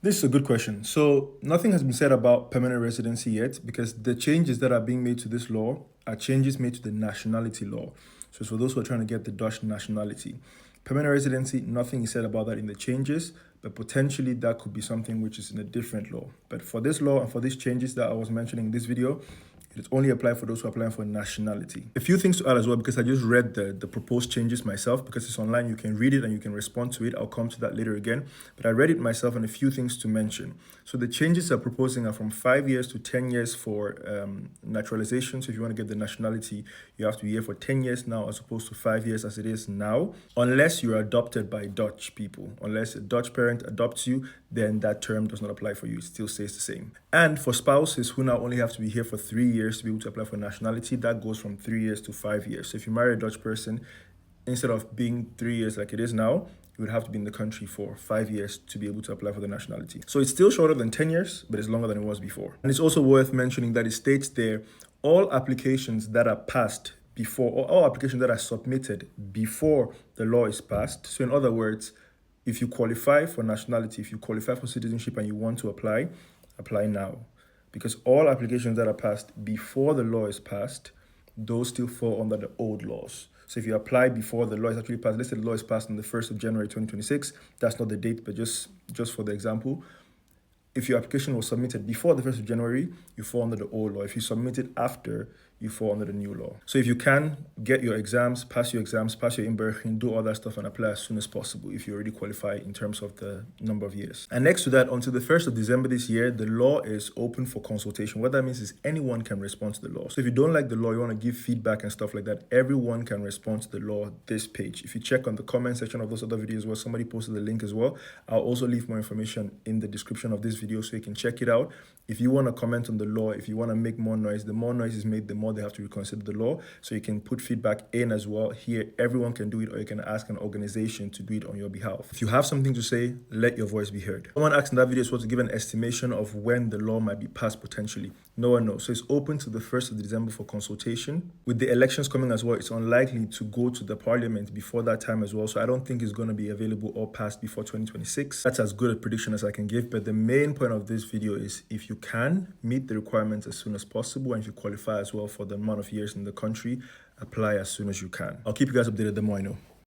This is a good question. So nothing has been said about permanent residency yet because the changes that are being made to this law are changes made to the nationality law. So it's for those who are trying to get the Dutch nationality. Permanent residency, nothing is said about that in the changes, but potentially that could be something which is in a different law. But for this law and for these changes that I was mentioning in this video, it only applies for those who are applying for nationality. A few things to add as well, because I just read the proposed changes myself, because it's online, you can read it and you can respond to it. I'll come to that later again. But I read it myself and a few things to mention. So the changes they're proposing are from 5 years to 10 years for naturalization. So if you want to get the nationality, you have to be here for 10 years now as opposed to 5 years as it is now. Unless you're adopted by Dutch people. Unless a Dutch parent adopts you, then that term does not apply for you. It still stays the same. And for spouses who now only have to be here for 3 years to be able to apply for nationality, that goes from 3 years to 5 years. So if you marry a Dutch person, instead of being 3 years like it is now, you would have to be in the country for 5 years to be able to apply for the nationality. So it's still shorter than 10 years, but it's longer than it was before. And it's also worth mentioning that it states there, all applications that are passed before, or all applications that are submitted before the law is passed. So in other words, if you qualify for nationality, if you qualify for citizenship and you want to apply, apply now. Because all applications that are passed before the law is passed, those still fall under the old laws. So if you apply before the law is actually passed, let's say the law is passed on the 1st of January 2026, that's not the date, but just for the example, if your application was submitted before the 1st of January, you fall under the old law. If you submit it after, you fall under the new law. So if you can, get your exams, pass your inburgering, do all that stuff and apply as soon as possible if you already qualify in terms of the number of years. And next to that, until the 1st of December this year, the law is open for consultation. What that means is anyone can respond to the law. So if you don't like the law, you want to give feedback and stuff like that, everyone can respond to the law this page. If you check on the comment section of those other videos where somebody posted the link as well, I'll also leave more information in the description of this video so you can check it out. If you want to comment on the law, if you want to make more noise, the more noise is made, the more they have to reconsider the law. So you can put feedback in as well. Here, everyone can do it, or you can ask an organization to do it on your behalf. If you have something to say, let your voice be heard. Someone asked in that video as well to give an estimation of when the law might be passed potentially. No one knows. So it's open to the 1st of December for consultation. With the elections coming as well, it's unlikely to go to the parliament before that time as well. So I don't think it's going to be available or passed before 2026. That's as good a prediction as I can give. But the main point of this video is if you can meet the requirements as soon as possible, and if you qualify as well for the amount of years in the country, apply as soon as you can. I'll keep you guys updated the more I know.